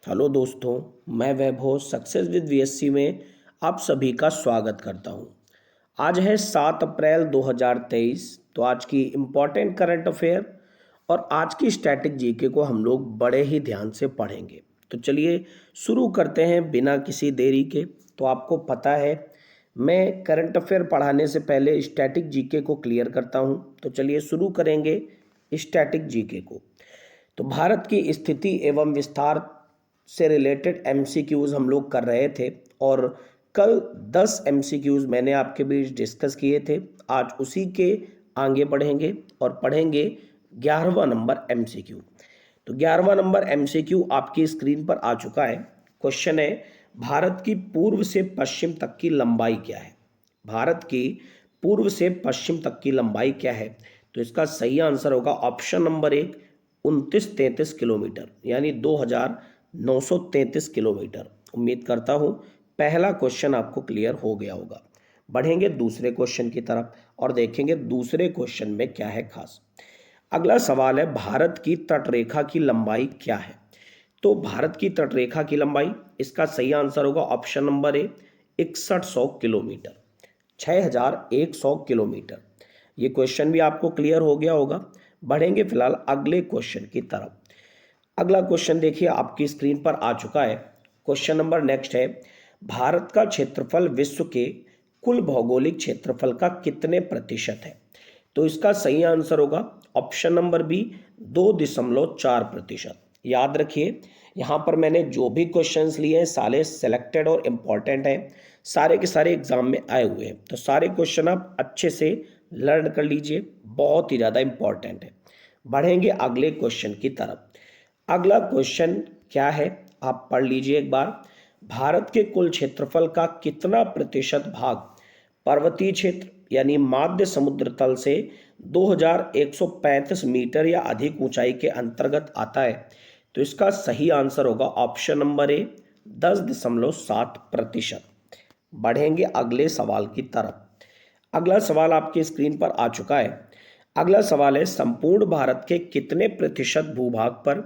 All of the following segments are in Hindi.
हेलो दोस्तों, मैं वैभव सक्सेस विद वीएससी में आप सभी का स्वागत करता हूं। आज है 7 अप्रैल 2023। तो आज की इम्पोर्टेंट करंट अफेयर और आज की स्टैटिक जीके को हम लोग बड़े ही ध्यान से पढ़ेंगे। तो चलिए शुरू करते हैं बिना किसी देरी के। तो आपको पता है मैं करंट अफेयर पढ़ाने से पहले स्टैटिक जीके को क्लियर करता हूं। तो चलिए शुरू करेंगे स्टैटिक जीके को। तो भारत की स्थिति एवं विस्तार से रिलेटेड एमसीक्यूज़ हम लोग कर रहे थे और कल 10 एमसीक्यूज़ मैंने आपके बीच डिस्कस किए थे। आज उसी के आगे बढ़ेंगे और पढ़ेंगे 11वां नंबर एमसीक्यू। तो 11वां नंबर एमसीक्यू आपकी स्क्रीन पर आ चुका है। क्वेश्चन है, भारत की पूर्व से पश्चिम तक की लंबाई क्या है? भारत की पूर्व से पश्चिम तक की लंबाई क्या है? तो इसका सही आंसर होगा ऑप्शन नंबर 1, 2933 किलोमीटर यानी 2933 किलोमीटर। उम्मीद करता हूँ पहला क्वेश्चन आपको क्लियर हो गया होगा। बढ़ेंगे दूसरे क्वेश्चन की तरफ और देखेंगे दूसरे क्वेश्चन में क्या है खास। अगला सवाल है, भारत की तटरेखा की लंबाई क्या है? तो भारत की तटरेखा की लंबाई, इसका सही आंसर होगा option number A, 6100 kilometre, 6100 kilometre. ये क्वेश्चन भी आपको क्लियर हो गया होगा। बढ़ेंगे फिलहाल अगले क्वेश्चन की तरफ। अगला क्वेश्चन देखिए आपकी स्क्रीन पर आ चुका है। क्वेश्चन नंबर नेक्स्ट है, भारत का क्षेत्रफल विश्व के कुल भौगोलिक क्षेत्रफल का कितने प्रतिशत है? तो इसका सही आंसर होगा ऑप्शन नंबर बी, 2.4%। याद रखिए यहाँ पर मैंने जो भी क्वेश्चंस लिए हैं सारे सेलेक्टेड और इम्पॉर्टेंट हैं, सारे के सारे एग्जाम में आए हुए हैं। तो सारे क्वेश्चन आप अच्छे से लर्न कर लीजिए, बहुत ही ज़्यादा इम्पॉर्टेंट है। बढ़ेंगे अगले क्वेश्चन की तरफ। अगला क्वेश्चन क्या है आप पढ़ लीजिए एक बार। भारत के कुल क्षेत्रफल का कितना प्रतिशत भाग पर्वतीय क्षेत्र यानी माध्य समुद्र तल से 2135 मीटर या अधिक ऊंचाई के अंतर्गत आता है? तो इसका सही आंसर होगा ऑप्शन नंबर ए, 10.7%। बढ़ेंगे अगले सवाल की तरफ। अगला सवाल आपकी स्क्रीन पर आ चुका है। अगला सवाल है, संपूर्ण भारत के कितने प्रतिशत भूभाग पर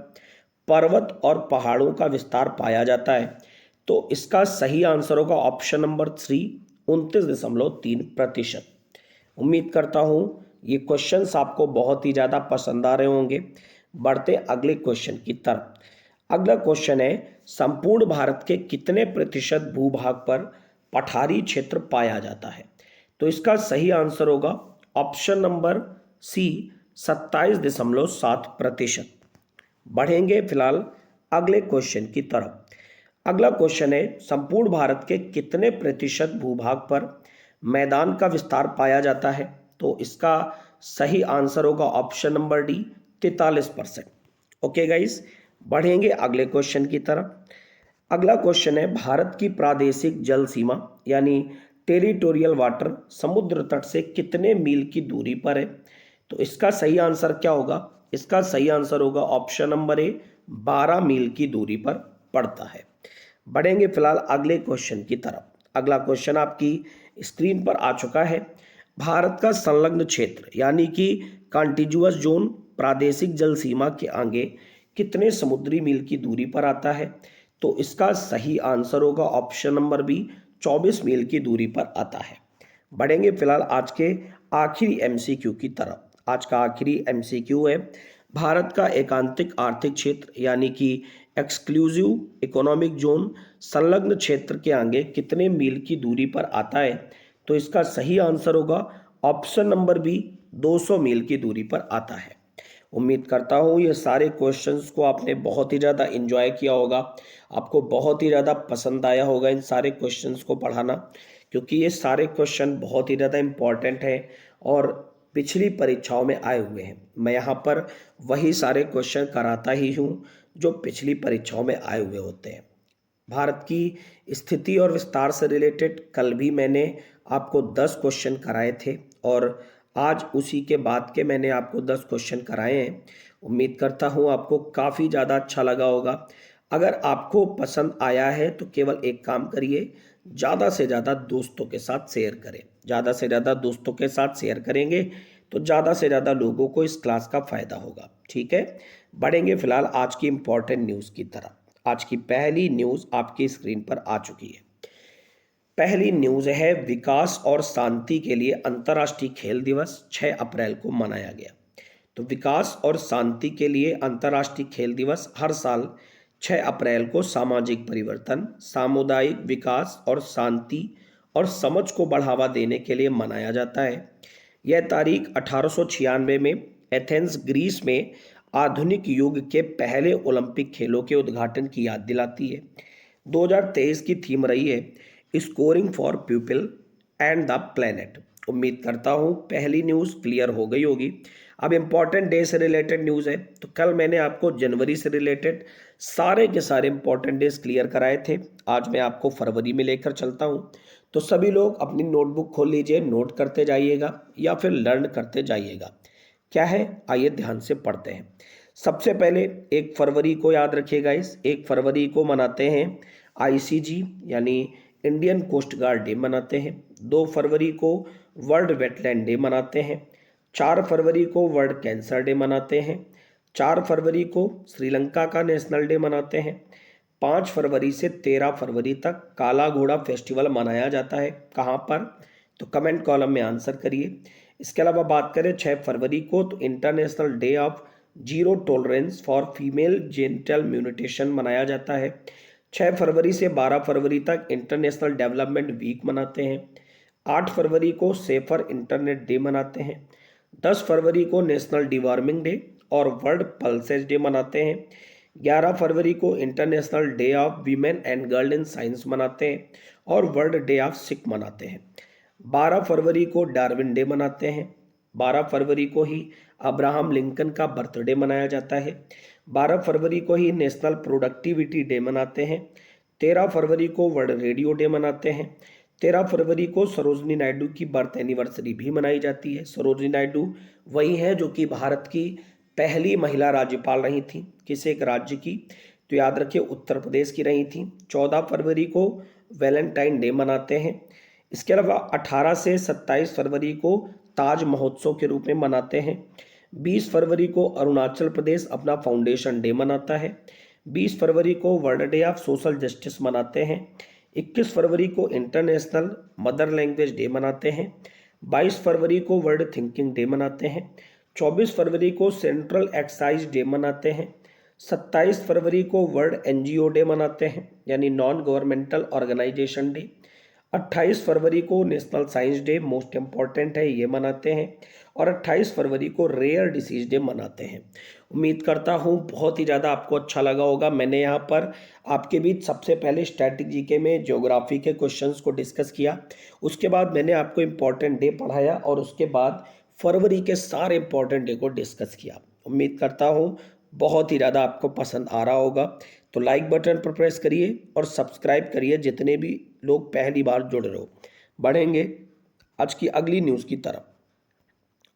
पर्वत और पहाड़ों का विस्तार पाया जाता है? तो इसका सही आंसर होगा ऑप्शन नंबर 3, 29.3%। उम्मीद करता हूँ ये क्वेश्चंस आपको बहुत ही ज़्यादा पसंद आ रहे होंगे। बढ़ते अगले क्वेश्चन की तरफ। अगला क्वेश्चन है, संपूर्ण भारत के कितने प्रतिशत भूभाग पर पठारी क्षेत्र पाया जाता है? तो इसका सही आंसर होगा ऑप्शन नंबर सी, 27.7%। बढ़ेंगे फिलहाल अगले क्वेश्चन की तरफ। अगला क्वेश्चन है, संपूर्ण भारत के कितने प्रतिशत भूभाग पर मैदान का विस्तार पाया जाता है? तो इसका सही आंसर होगा option number D, 43%। Okay guys, बढ़ेंगे अगले क्वेश्चन की तरफ। अगला क्वेश्चन है, भारत की प्रादेशिक जल सीमा यानी टेरिटोरियल वाटर समुद्र तट से कितने मील की दूरी पर है? तो इसका सही आंसर क्या होगा? इसका सही आंसर होगा ऑप्शन नंबर ए, 12 मील की दूरी पर पड़ता है। बढ़ेंगे फिलहाल अगले क्वेश्चन की तरफ। अगला क्वेश्चन आपकी स्क्रीन पर आ चुका है। भारत का संलग्न क्षेत्र यानी कि कॉन्टिजुअस जोन प्रादेशिक जल सीमा के आगे कितने समुद्री मील की दूरी पर आता है? तो इसका सही आंसर होगा ऑप्शन नंबर बी, 24 मील की दूरी पर आता है। बढ़ेंगे फिलहाल आज के आखिरी एमसीक्यू की तरफ। आज का आखिरी एमसीक्यू है, भारत का एकांतिक आर्थिक क्षेत्र यानी कि एक्सक्लूसिव इकोनॉमिक जोन संलग्न क्षेत्र के आगे कितने मील की दूरी पर आता है? तो इसका सही आंसर होगा ऑप्शन नंबर बी, 200 मील की दूरी पर आता है। उम्मीद करता हूँ ये सारे क्वेश्चंस को आपने बहुत ही ज़्यादा एंजॉय किया होगा, आपको बहुत ही ज़्यादा पसंद आया होगा इन सारे क्वेश्चंस को पढ़ाना, क्योंकि ये सारे क्वेश्चन बहुत ही ज़्यादा इम्पॉर्टेंट हैं और पिछली परीक्षाओं में आए हुए हैं। मैं यहाँ पर वही सारे क्वेश्चन कराता ही हूँ जो पिछली परीक्षाओं में आए हुए होते हैं। भारत की स्थिति और विस्तार से रिलेटेड कल भी मैंने आपको 10 क्वेश्चन कराए थे और आज उसी के बाद के मैंने आपको 10 क्वेश्चन कराए हैं। उम्मीद करता हूँ आपको काफ़ी ज़्यादा अच्छा लगा होगा। अगर आपको पसंद आया है तो केवल एक काम करिए, ज़्यादा से ज़्यादा दोस्तों के साथ शेयर करें। ज़्यादा से ज़्यादा दोस्तों के साथ शेयर करेंगे तो ज़्यादा से ज़्यादा लोगों को इस क्लास का फ़ायदा होगा। ठीक है, बढ़ेंगे फिलहाल आज की इम्पोर्टेंट न्यूज़ की तरफ। आज की पहली न्यूज़ आपकी स्क्रीन पर आ चुकी है। पहली न्यूज़ है, विकास और शांति के लिए अंतर्राष्ट्रीय खेल दिवस 6 अप्रैल को मनाया गया। तो विकास और शांति के लिए अंतर्राष्ट्रीय खेल दिवस हर साल 6 अप्रैल को सामाजिक परिवर्तन, सामुदायिक विकास और शांति और समझ को बढ़ावा देने के लिए मनाया जाता है। यह तारीख 1896 में एथेंस, ग्रीस में आधुनिक युग के पहले ओलंपिक खेलों के उद्घाटन की याद दिलाती है। 2023 की थीम रही है, scoring for people and the planet. उम्मीद करता हूँ पहली न्यूज़ क्लियर हो गई होगी। अब इम्पॉर्टेंट डे से रिलेटेड न्यूज़ है। तो कल मैंने आपको जनवरी से रिलेटेड सारे के सारे इम्पॉर्टेंट डेज क्लियर कराए थे। आज मैं आपको फरवरी में लेकर चलता हूँ। तो सभी लोग अपनी नोटबुक खोल लीजिए, नोट करते जाइएगा या फिर लर्न करते जाइएगा। क्या है, आइए ध्यान से पढ़ते हैं। सबसे पहले 1 फरवरी को याद रखिएगा। इस 1 फरवरी को मनाते हैं ICG यानी इंडियन कोस्ट गार्ड डे मनाते हैं। 2 फरवरी को वर्ल्ड वेटलैंड डे मनाते हैं। 4 फरवरी को वर्ल्ड कैंसर डे मनाते हैं। 4 फरवरी को श्रीलंका का नेशनल डे मनाते हैं। 5 फरवरी से 13 फरवरी तक काला घोड़ा फेस्टिवल मनाया जाता है। कहाँ पर? तो कमेंट कॉलम में आंसर करिए। इसके अलावा बात करें 6 फरवरी को, तो international day of zero tolerance for female genital mutilation मनाया जाता है। 6 फरवरी से 12 फरवरी तक इंटरनेशनल डेवलपमेंट वीक मनाते हैं। 8 फरवरी को सेफर इंटरनेट डे मनाते हैं। 10 फरवरी को नेशनल डिवॉर्मिंग डे और वर्ल्ड पल्सेस डे मनाते हैं। 11 फरवरी को international day of women and girl in science मनाते हैं और वर्ल्ड डे ऑफ सिख मनाते हैं। 12 फरवरी को डार्विन डे मनाते हैं। 12 फरवरी को ही अब्राहम लिंकन का बर्थडे मनाया जाता है। 12 फरवरी को ही नेशनल प्रोडक्टिविटी डे मनाते हैं। 13 फरवरी को वर्ल्ड रेडियो डे मनाते हैं। 13 फरवरी को सरोजनी नायडू की बर्थ एनिवर्सरी भी मनाई जाती है। सरोजनी नायडू वही हैं जो कि भारत की पहली महिला राज्यपाल रही थी। किस एक राज्य की? तो याद रखिए, उत्तर प्रदेश की रही थी। 14 फरवरी को वैलेंटाइन डे मनाते हैं। इसके अलावा 18 से 27 फरवरी को ताज महोत्सव के रूप में मनाते हैं। 20 फरवरी को अरुणाचल प्रदेश अपना फाउंडेशन डे मनाता है। 20 फरवरी को world day of social justice मनाते हैं। 21 फरवरी को इंटरनेशनल मदर लैंग्वेज डे मनाते हैं। 22 फरवरी को वर्ल्ड थिंकिंग डे मनाते हैं। 24 फरवरी को सेंट्रल एक्साइज डे मनाते हैं। 27 फरवरी को वर्ल्ड NGO डे मनाते हैं यानी नॉन गवर्नमेंटल ऑर्गेनाइजेशन डे। 28 फरवरी को national science day, most important है, ये मनाते हैं। और 28 फरवरी को रेयर डिसीज डे मनाते हैं। उम्मीद करता हूँ बहुत ही ज़्यादा आपको अच्छा लगा होगा। मैंने यहाँ पर आपके बीच सबसे पहले स्टैटिक जीके में ज्योग्राफी के क्वेश्चंस को डिस्कस किया। उसके बाद मैंने आपको इम्पॉर्टेंट डे पढ़ाया और उसके बाद फरवरी के सारे इम्पॉर्टेंट डे को डिस्कस किया। उम्मीद करता हूँ बहुत ही ज़्यादा आपको पसंद आ रहा होगा। तो लाइक बटन पर प्रेस करिए और सब्सक्राइब करिए जितने भी लोग पहली बार जुड़ रहे हो। बढ़ेंगे आज की अगली न्यूज़ की तरफ।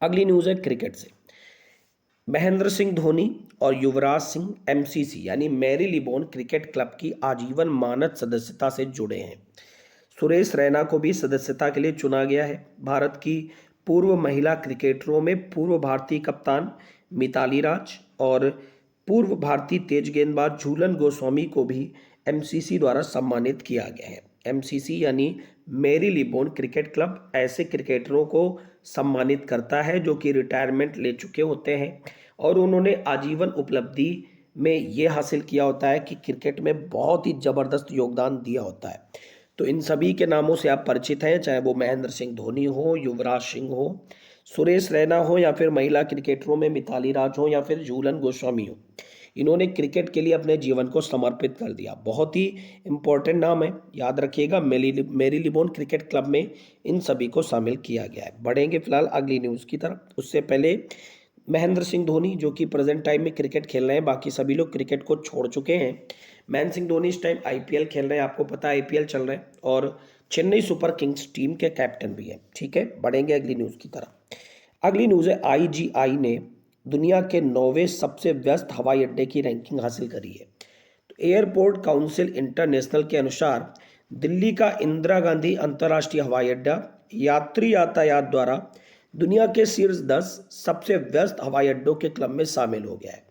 अगली न्यूज़ है क्रिकेट से। महेंद्र सिंह धोनी और युवराज सिंह MCC यानी मैरीलिबोन क्रिकेट क्लब की आजीवन मानद सदस्यता से जुड़े हैं। सुरेश रैना को भी सदस्यता के लिए चुना गया है। भारत की पूर्व महिला क्रिकेटरों में पूर्व भारतीय कप्तान मिताली राज और पूर्व भारतीय तेज गेंदबाज झूलन गोस्वामी को भी MCC द्वारा सम्मानित किया गया है। MCC यानी मैरीलिबोन क्रिकेट क्लब ऐसे क्रिकेटरों को सम्मानित करता है जो कि रिटायरमेंट ले चुके होते हैं और उन्होंने आजीवन उपलब्धि में ये हासिल किया होता है कि क्रिकेट में बहुत ही ज़बरदस्त योगदान दिया होता है। तो इन सभी के नामों से आप परिचित हैं, चाहे वो महेंद्र सिंह धोनी हो, युवराज सिंह हो, सुरेश रैना हो या फिर महिला क्रिकेटरों में मिताली राज हो या फिर झूलन गोस्वामी हो। इन्होंने क्रिकेट के लिए अपने जीवन को समर्पित कर दिया। बहुत ही इंपॉर्टेंट नाम है, याद रखिएगा। मैरीलिबोन क्रिकेट क्लब में इन सभी को शामिल किया गया है। बढ़ेंगे फिलहाल अगली न्यूज़ की तरफ। उससे पहले महेंद्र सिंह धोनी जो कि प्रेजेंट टाइम में क्रिकेट खेल रहे हैं, बाकी सभी लोग क्रिकेट को छोड़ चुके हैं। महेंद्र सिंह धोनी इस टाइम IPL खेल रहे हैं, आपको पता है IPL चल रहे हैं, और चेन्नई सुपर किंग्स टीम के कैप्टन भी हैं। ठीक है, बढ़ेंगे अगली न्यूज़ की तरफ। अगली न्यूज़ है, IGI ने दुनिया के 9वें सबसे व्यस्त हवाई अड्डे की रैंकिंग हासिल करी है। तो एयरपोर्ट काउंसिल इंटरनेशनल के अनुसार दिल्ली का इंदिरा गांधी अंतर्राष्ट्रीय हवाई अड्डा यात्री यातायात द्वारा दुनिया के शीर्ष 10 सबसे व्यस्त हवाई अड्डों के क्लब में शामिल हो गया है।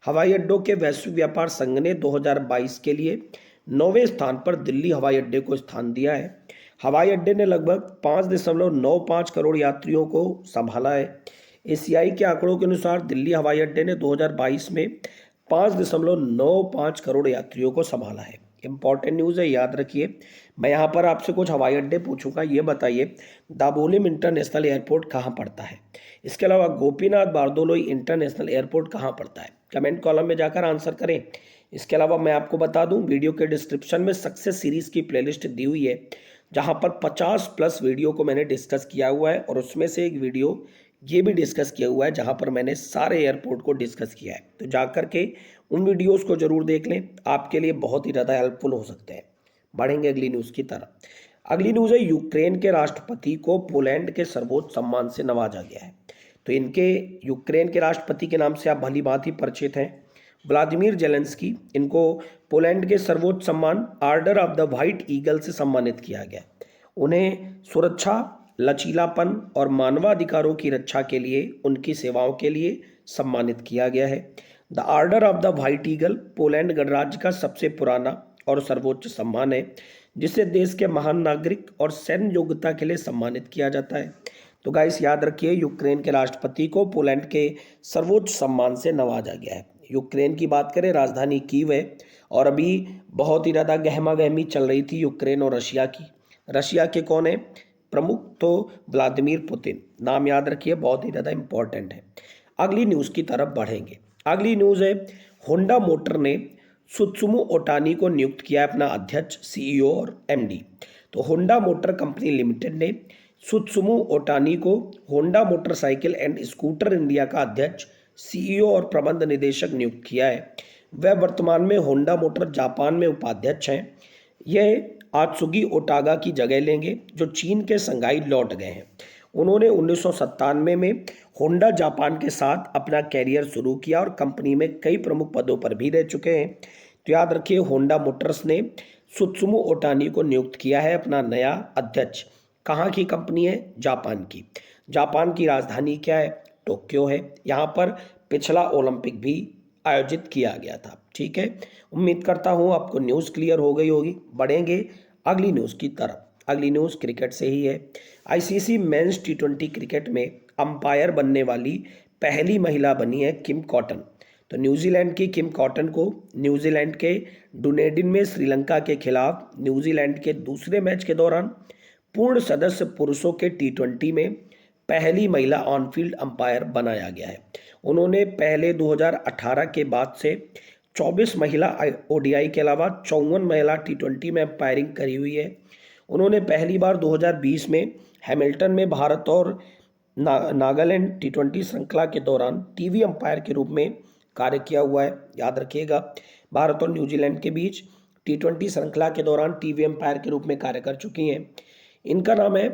हवाई अड्डों के वैश्विक व्यापार संघ ने 2022 के लिए 9वें स्थान पर दिल्ली हवाई अड्डे को स्थान दिया है। हवाई अड्डे ने लगभग 5.95 करोड़ यात्रियों को संभाला है। एशियाई के आंकड़ों के अनुसार दिल्ली हवाई अड्डे ने 2022 में 5.95 करोड़ यात्रियों को संभाला है। इंपॉर्टेंट न्यूज़ है, याद रखिए। मैं यहाँ पर आपसे कुछ हवाई अड्डे पूछूंगा, ये बताइए दाबोलिम इंटरनेशनल एयरपोर्ट कहाँ पड़ता है। इसके अलावा गोपीनाथ बारदोलोई इंटरनेशनल एयरपोर्ट कहाँ पड़ता है। कमेंट कॉलम में जाकर आंसर करें। इसके अलावा मैं आपको बता दूं, वीडियो के डिस्क्रिप्शन में सक्सेस सीरीज की प्लेलिस्ट दी हुई है, जहां पर 50+ वीडियो को मैंने डिस्कस किया हुआ है, और उसमें से एक वीडियो ये भी डिस्कस किया हुआ है जहां पर मैंने सारे एयरपोर्ट को डिस्कस किया है। तो जाकर के उन वीडियोस को जरूर देख लें, आपके लिए बहुत ही ज़्यादा हेल्पफुल हो सकते हैं। बढ़ेंगे अगली न्यूज़ की तरफ। अगली न्यूज़ है, यूक्रेन के राष्ट्रपति को पोलैंड के सर्वोच्च सम्मान से नवाजा गया है। तो इनके यूक्रेन के राष्ट्रपति के नाम से आप भली बात ही परिचित हैं, व्लादिमीर जेलेंस्की। इनको पोलैंड के सर्वोच्च सम्मान order of the white eagle से सम्मानित किया गया। उन्हें सुरक्षा, लचीलापन और मानवाधिकारों की रक्षा के लिए उनकी सेवाओं के लिए सम्मानित किया गया है। The order of the white eagle Poland गणराज्य का सबसे पुराना और सर्वोच्च सम्मान है, जिसे देश के महान नागरिक और सैन्य योग्यता के लिए सम्मानित किया जाता है। तो गाइस याद रखिए, यूक्रेन के राष्ट्रपति को पोलैंड के सर्वोच्च सम्मान से नवाजा गया है। यूक्रेन की बात करें, राजधानी कीव है, और अभी बहुत ही ज़्यादा गहमा गहमी चल रही थी यूक्रेन और रशिया की। रशिया के कौन है प्रमुख, तो व्लादिमीर पुतिन। नाम याद रखिए, बहुत ही ज़्यादा इंपॉर्टेंट है। अगली न्यूज़ की तरफ बढ़ेंगे। अगली न्यूज़ है, होंडा मोटर ने सुत्सुमु ओटानी को नियुक्त किया है अपना अध्यक्ष, सीईओ और एमडी। तो होंडा मोटर कंपनी लिमिटेड ने सुत्सुमु ओटानी को Honda motorcycle and scooter India का अध्यक्ष, सीईओ और प्रबंध निदेशक नियुक्त किया है। वह वर्तमान में होंडा मोटर जापान में उपाध्यक्ष हैं। यह आत्सुगी ओटागा की जगह लेंगे, जो चीन के संघाई लौट गए हैं। उन्होंने 1997 में होंडा जापान के साथ अपना कैरियर शुरू किया और कंपनी में कई प्रमुख पदों पर भी रह चुके हैं। तो याद रखिए, होंडा मोटर्स ने सुत्सुमु ओटानी को नियुक्त किया है अपना नया अध्यक्ष। कहाँ की कंपनी है? जापान की। जापान की राजधानी क्या है? टोक्यो है। यहाँ पर पिछला ओलंपिक भी आयोजित किया गया था। ठीक है, उम्मीद करता हूँ आपको न्यूज़ क्लियर हो गई होगी। बढ़ेंगे अगली न्यूज़ की तरफ। अगली न्यूज़ क्रिकेट से ही है। आईसीसी मेंस T20 क्रिकेट में अंपायर बनने वाली पहली महिला बनी है किम कॉटन। तो न्यूजीलैंड की किम कॉटन को न्यूजीलैंड के डुनेडिन में श्रीलंका के खिलाफ न्यूजीलैंड के दूसरे मैच के दौरान पूर्ण सदस्य पुरुषों के T20 में पहली महिला ऑन फील्ड अंपायर बनाया गया है। उन्होंने पहले 2018 के बाद से 24 महिला ओडीआई के अलावा 54 महिला T20 में अंपायरिंग करी हुई है। उन्होंने पहली बार 2020 में हैमिल्टन में भारत और नागालैंड T20 श्रृंखला के दौरान टीवी अंपायर के रूप में कार्य किया हुआ है। याद रखिएगा, भारत और न्यूजीलैंड के बीच T20 श्रृंखला के दौरान टीवी अंपायर के रूप में कार्य कर चुकी हैं। इनका नाम है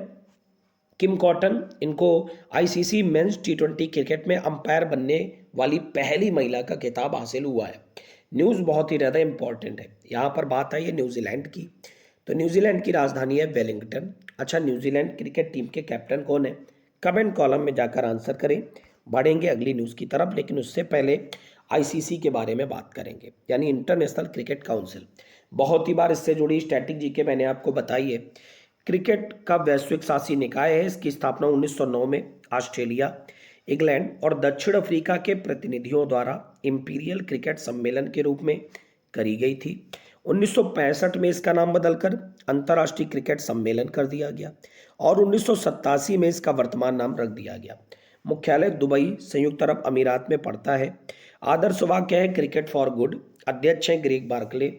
किम कॉटन। इनको आईसीसी मेंस T20 क्रिकेट में अंपायर बनने वाली पहली महिला का खिताब हासिल हुआ है। न्यूज़ बहुत ही ज़्यादा इंपॉर्टेंट है। यहाँ पर बात आई है न्यूजीलैंड की। तो न्यूजीलैंड की राजधानी है वेलिंगटन। अच्छा, न्यूजीलैंड क्रिकेट टीम के कैप्टन कौन है? कमेंट कॉलम में जाकर आंसर करें। बढ़ेंगे अगली न्यूज़ की तरफ, लेकिन उससे पहले आईसीसी के बारे में बात करेंगे, यानी इंटरनेशनल क्रिकेट काउंसिल। बहुत ही बार इससे जुड़ी स्टैटिक जीके मैंने आपको बताई है। क्रिकेट का वैश्विक शासी निकाय है। इसकी स्थापना 1909 में ऑस्ट्रेलिया, इंग्लैंड और दक्षिण अफ्रीका के प्रतिनिधियों द्वारा इंपीरियल क्रिकेट सम्मेलन के रूप में करी गई थी। 1965 में इसका नाम बदलकर अंतर्राष्ट्रीय क्रिकेट सम्मेलन कर दिया गया और 1987 में इसका वर्तमान नाम रख दिया गया। मुख्यालय दुबई, संयुक्त अरब अमीरात में पड़ता है। आदर्श वाक्य है क्रिकेट फॉर गुड। अध्यक्ष हैं ग्रेग बार्कले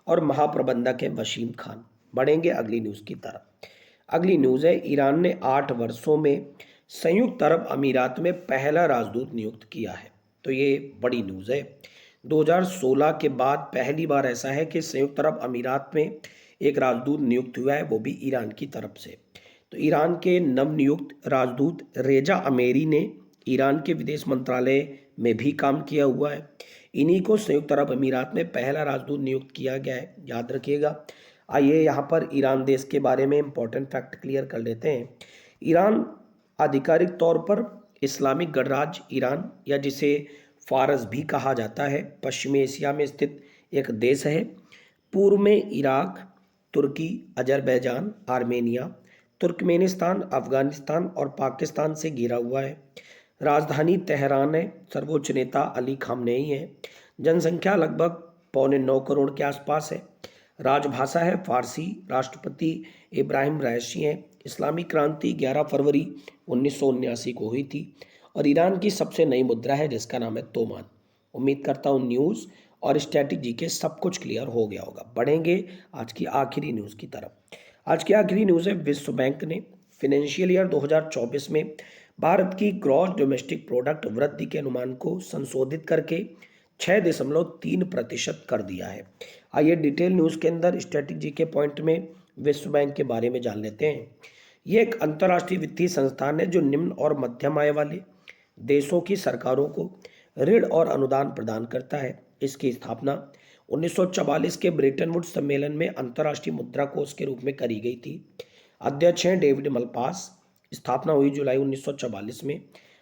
और महाप्रबंधक है वसीम खान। बढ़ेंगे अगली न्यूज़ की तरफ। अगली न्यूज़ है, ईरान ने 8 वर्षों में संयुक्त अरब अमीरात में पहला राजदूत नियुक्त किया है। तो ये बड़ी न्यूज़ है। 2016 के बाद पहली बार ऐसा है कि संयुक्त अरब अमीरात में एक राजदूत नियुक्त हुआ है, वो भी ईरान की तरफ से। तो ईरान के नवनियुक्त राजदूत रेजा अमेरी ने ईरान के विदेश मंत्रालय में भी काम किया हुआ है। इन्हीं को संयुक्त अरब अमीरात में पहला राजदूत नियुक्त किया गया है। याद रखिएगा। आइए यहाँ पर ईरान देश के बारे में इंपॉर्टेंट फैक्ट क्लियर कर लेते हैं। ईरान आधिकारिक तौर पर इस्लामिक गणराज्य ईरान, या जिसे फारस भी कहा जाता है, पश्चिमी एशिया में स्थित एक देश है। पूर्व में इराक, तुर्की, अजरबैजान, आर्मेनिया, तुर्कमेनिस्तान, अफगानिस्तान और पाकिस्तान से घिरा हुआ है। राजधानी तेहरान है। सर्वोच्च नेता अली खामनेई है। जनसंख्या लगभग 9.25 करोड़ के आसपास है। राजभाषा है फारसी। राष्ट्रपति इब्राहिम रईसी हैं। इस्लामी क्रांति 11 फरवरी 1979 को हुई थी। और ईरान की सबसे नई मुद्रा है जिसका नाम है तोमान। उम्मीद करता हूँ न्यूज़ और स्ट्रैटेजी के सब कुछ क्लियर हो गया होगा। बढ़ेंगे आज की आखिरी न्यूज़ की तरफ। आज की आखिरी न्यूज़ है, विश्व बैंक ने फिनेंशियल ईयर 2024 में भारत की ग्रॉस डोमेस्टिक प्रोडक्ट वृद्धि के अनुमान को संशोधित करके 6.3% कर दिया है। आइए डिटेल न्यूज़ के अंदर स्ट्रैटेजी के पॉइंट में विश्व बैंक के बारे में जान लेते हैं। ये एक अंतर्राष्ट्रीय वित्तीय संस्थान है जो निम्न और मध्यम आय वाले देशों की सरकारों को ऋण और अनुदान प्रदान करता है। इसकी स्थापना 1944 के ब्रेटन वुड्स सम्मेलन में अंतर्राष्ट्रीय मुद्रा कोष के रूप में करी गई थी। अध्यक्ष हैं डेविड मलपास। स्थापना हुई जुलाई 1944 में।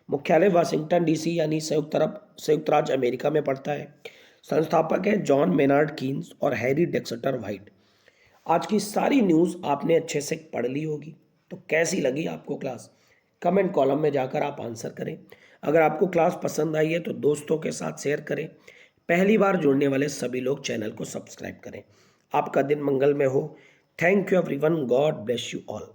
मुख्यालय वाशिंगटन डीसी यानी संयुक्त राज्य अमेरिका में पड़ता है। संस्थापक है जॉन मेनार्ड कीन्स और हैरी डेक्सटर वाइट। आज की सारी न्यूज़ आपने अच्छे से पढ़ ली होगी, तो कैसी लगी आपको क्लास? कमेंट कॉलम में जाकर आप आंसर करें। अगर आपको क्लास पसंद आई है तो दोस्तों के साथ शेयर करें। पहली बार जुड़ने वाले सभी लोग चैनल को सब्सक्राइब करें। आपका दिन मंगलमय हो। Thank you everyone. God bless you all.